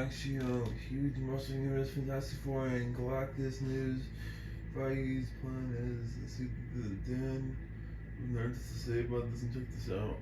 actually huge Marvel Universe Fantastic Four and Galactus news. Feige's plan is to see the Dan. Learn to say about this and check this out.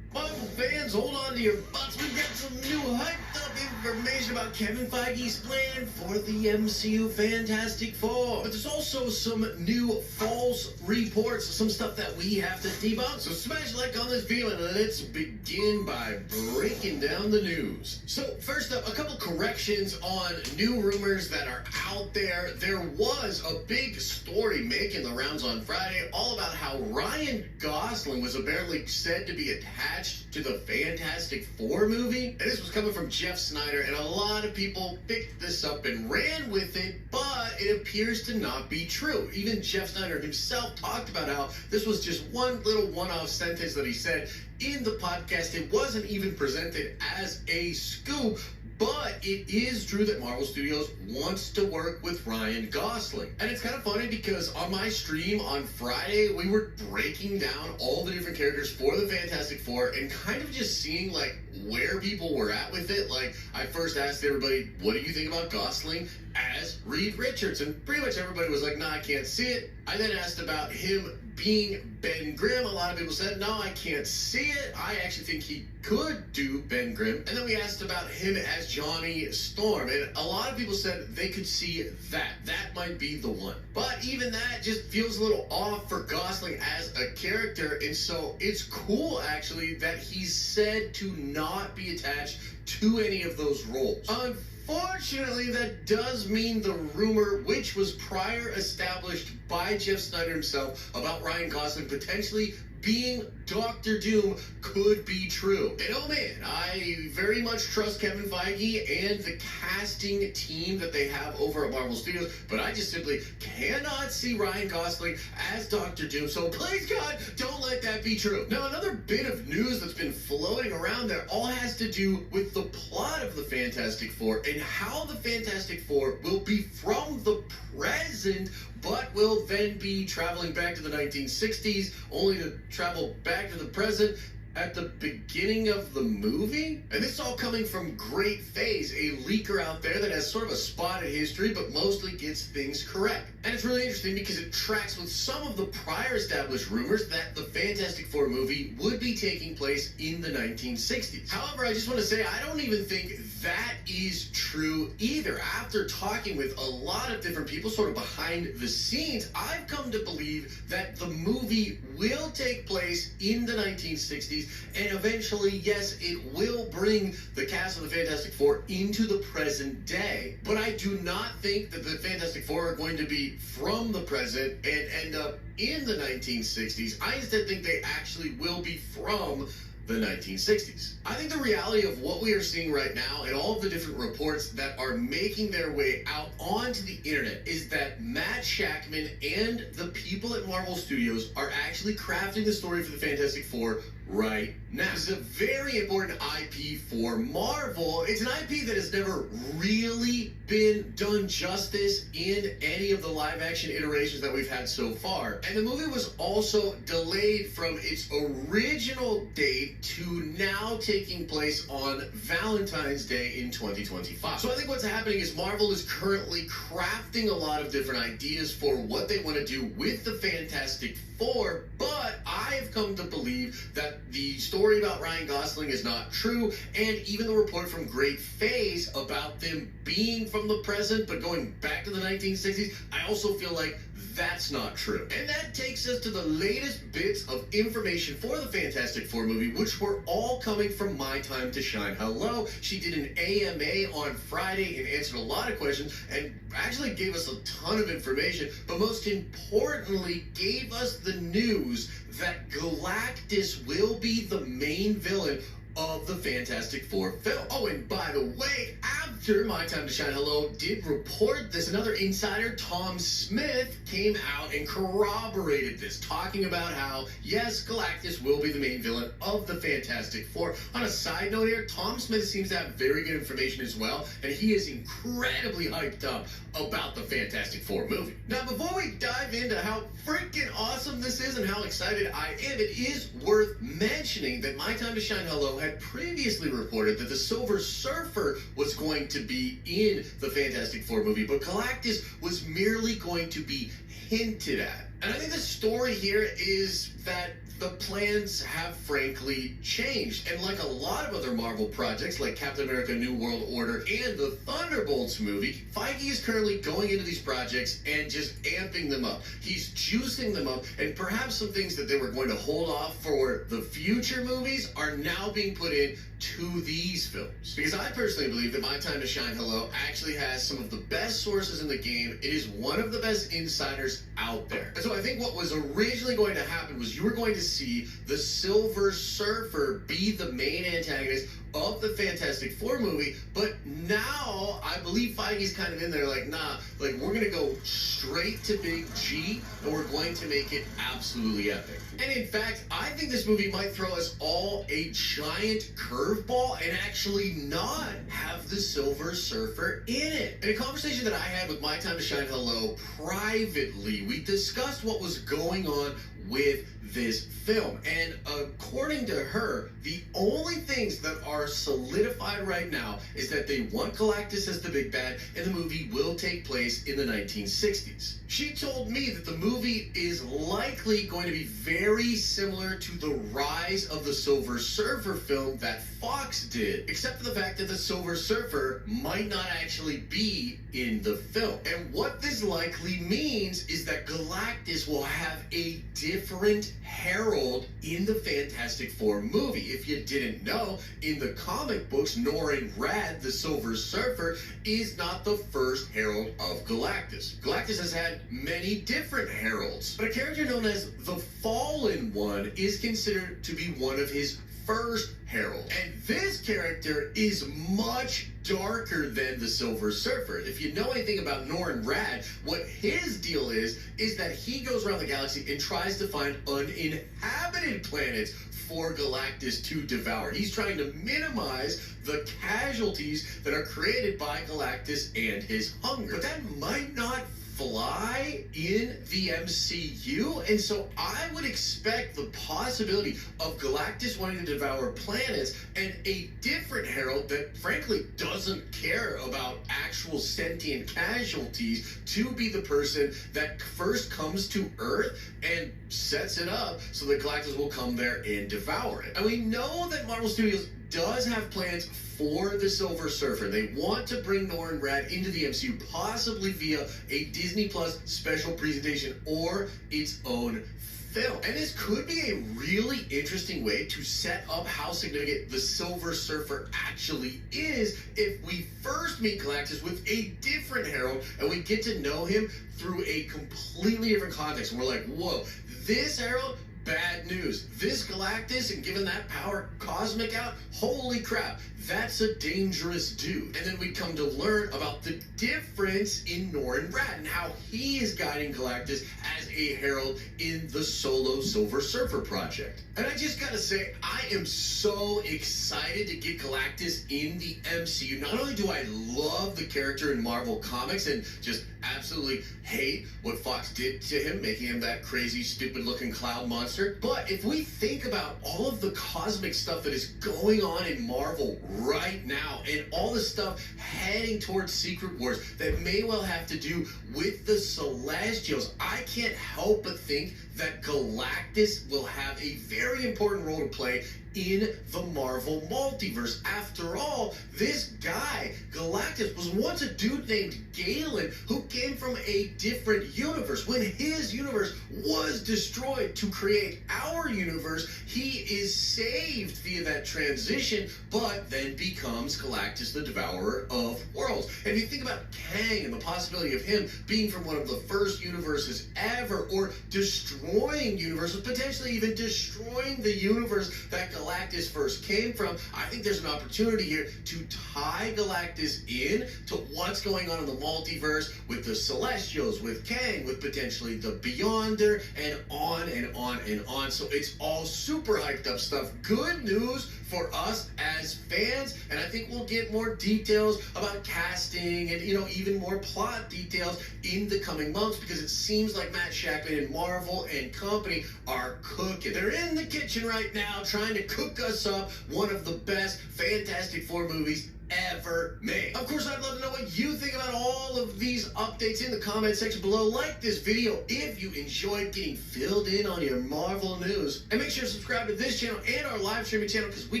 Marvel fans, hold on to your butts. We've got some new hyped up information about Kevin Feige's plan for the MCU Fantastic Four. But there's also some new false reports, some stuff that we have to debunk. So smash like on this video and let's begin by breaking down the news. So first up, a couple corrections on new rumors that are out there. There was a big story making the rounds on Friday all about how Ryan Gosling was apparently said to be attached to the Fantastic Four movie. And this was coming from Jeff Snyder, and a lot of people picked this up and ran with it, but it appears to not be true. Even Jeff Snyder himself talked about how this was just one little one-off sentence that he said in the podcast. It wasn't even presented as a scoop, but it is true that Marvel Studios wants to work with Ryan Gosling. And it's kind of funny because on my stream on Friday, we were breaking down all the different characters for the Fantastic Four and kind of just seeing like where people were at with it. Like, I first asked everybody, what do you think about Gosling as Reed Richards? And pretty much everybody was like, nah, I can't see it. I then asked about him being Ben Grimm. A lot of people said, no, I can't see it. I actually think he could do Ben Grimm. And then we asked about him as Johnny Storm. And a lot of people said they could see that. That might be the one. But even that just feels a little off for Gosling as a character. And so it's cool, actually, that he's said to not be attached to any of those roles. Unfortunately, that does mean the rumor, which was prior established by Jeff Snyder himself about Ryan Gosling potentially being Dr. Doom, could be true. And oh man, I very much trust Kevin Feige and the casting team that they have over at Marvel Studios, but I just simply cannot see Ryan Gosling as Dr. Doom, so please God, don't let that be true. Now, another bit of news that's been floating around there all has to do with the plot of the Fantastic Four and how the Fantastic Four will be from the present, but will then be traveling back to the 1960s, only to travel back to the present at the beginning of the movie? And this is all coming from Great Phase, a leaker out there that has sort of a spotted history, but mostly gets things correct. And it's really interesting because it tracks with some of the prior established rumors that the Fantastic Four movie would be taking place in the 1960s. However, I just want to say I don't even think that is true either. After talking with a lot of different people sort of behind the scenes, I've come to believe that the movie will take place in the 1960s, and eventually, yes, it will bring the cast of the Fantastic Four into the present day. But I do not think that the Fantastic Four are going to be from the present and end up in the 1960s. I instead think they actually will be from the 1960s. I think the reality of what we are seeing right now and all of the different reports that are making their way out onto the internet is that Matt Shakman and the people at Marvel Studios are actually crafting the story for the Fantastic Four right now. This is a very important IP for Marvel. It's an IP that has never really been done justice in any of the live action iterations that we've had so far. And the movie was also delayed from its original date to now taking place on Valentine's Day in 2025. So I think what's happening is Marvel is currently crafting a lot of different ideas for what they want to do with the Fantastic Four, but I've come to believe that the story about Ryan Gosling is not true, and even the report from Great Phase about them being from the present but going back to the 1960s, I also feel like that's not true. And that takes us to the latest bits of information for the Fantastic Four movie, which were all coming from My Time to Shine. Hello, she did an AMA on Friday and answered a lot of questions and actually gave us a ton of information, but most importantly gave us the news that Galactus will be the main villain of the Fantastic Four film. Oh, and by the way, after My Time to Shine Hello did report this, another insider, Tom Smith, came out and corroborated this, talking about how, yes, Galactus will be the main villain of the Fantastic Four. On a side note here, Tom Smith seems to have very good information as well, and he is incredibly hyped up about the Fantastic Four movie. Now, before we dive into how freaking awesome this is and how excited I am, it is worth mentioning that My Time to Shine Hello had previously reported that the Silver Surfer was going to be in the Fantastic Four movie, but Galactus was merely going to be hinted at. And I think the story here is that the plans have frankly changed. And like a lot of other Marvel projects, like Captain America New World Order and the Thunderbolts movie, Feige is currently going into these projects and just amping them up. He's juicing them up, and perhaps some things that they were going to hold off for the future movies are now being put in to these films. Because I personally believe that My Time to Shine Hello actually has some of the best sources in the game. It is one of the best insiders out there. And so I think what was originally going to happen was you were going to see the Silver Surfer be the main antagonist of the Fantastic Four movie, but now I believe Feige's kind of in there like, nah, like we're gonna go straight to Big G and we're going to make it absolutely epic. And in fact, I think this movie might throw us all a giant curveball and actually not have the Silver Surfer in it. In a conversation that I had with My Time to Shine Hello privately, we discussed what was going on with this film, and according to her, the only things that are solidified right now is that they want Galactus as the big bad, and the movie will take place in the 1960s. She told me that the movie is likely going to be very similar to the Rise of the Silver Surfer film that Fox did, except for the fact that the Silver Surfer might not actually be in the film. And what this likely means is that Galactus will have a different herald in the Fantastic Four movie. If you didn't know, in the comic books, Norrin Radd, the Silver Surfer, is not the first herald of Galactus. Galactus has had many different heralds, but a character known as the Fallen One is considered to be one of his first herald. And this character is much darker than the Silver Surfer. If you know anything about Norrin Radd, what his deal is that he goes around the galaxy and tries to find uninhabited planets for Galactus to devour. He's trying to minimize the casualties that are created by Galactus and his hunger. But that might not fly in the MCU, and so I would expect the possibility of Galactus wanting to devour planets and a different herald that frankly doesn't care about actual sentient casualties to be the person that first comes to Earth and sets it up so that Galactus will come there and devour it. And we know that Marvel Studios does have plans for the Silver Surfer. They want to bring Norrin Radd into the MCU, possibly via a Disney Plus special presentation or its own film. And this could be a really interesting way to set up how significant the Silver Surfer actually is if we first meet Galactus with a different herald and we get to know him through a completely different context. And we're like, whoa, this herald, bad news. This Galactus, and given that power cosmic out, holy crap, that's a dangerous dude. And then we come to learn about the difference in Norrin Radd and how he is guiding Galactus as a herald in the solo Silver Surfer project. And I just gotta say, I am so excited to get Galactus in the MCU. Not only do I love the character in Marvel Comics and just absolutely hate what Fox did to him, making him that crazy, stupid-looking cloud monster, but if we think about all of the cosmic stuff that is going on in Marvel right now and all the stuff heading towards Secret Wars that may well have to do with the Celestials, I can't help but think that Galactus will have a very important role to play in the Marvel multiverse. After all, this guy, Galactus, was once a dude named Galen who came from a different universe. When his universe was destroyed to create our universe, he is saved via that transition, but then becomes Galactus, the Devourer of Worlds. And if you think about Kang and the possibility of him being from one of the first universes ever, or destroying toying universe, potentially even destroying the universe that Galactus first came from. I think there's an opportunity here to tie Galactus in to what's going on in the multiverse with the Celestials, with Kang, with potentially the Beyonder, and on and on and on. So it's all super hyped up stuff. Good news for us as fans, and I think we'll get more details about casting and, you know, even more plot details in the coming months, because it seems like Matt Shakman and Marvel and company are cooking. They're in the kitchen right now trying to cook us up one of the best Fantastic Four movies ever made. Of course, I'd love to know what you think about all of these updates in the comment section below. Like this video if you enjoyed getting filled in on your Marvel news. And make sure to subscribe to this channel and our live streaming channel, because we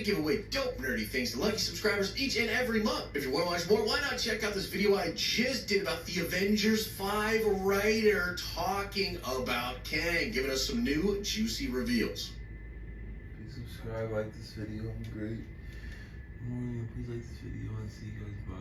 give away dope nerdy things to lucky subscribers each and every month. If you want to watch more, why not check out this video I just did about the Avengers 5 writer talking about Kang, giving us some new juicy reveals. Please subscribe, like this video, I'm great. Please like this video and see you guys. Bye.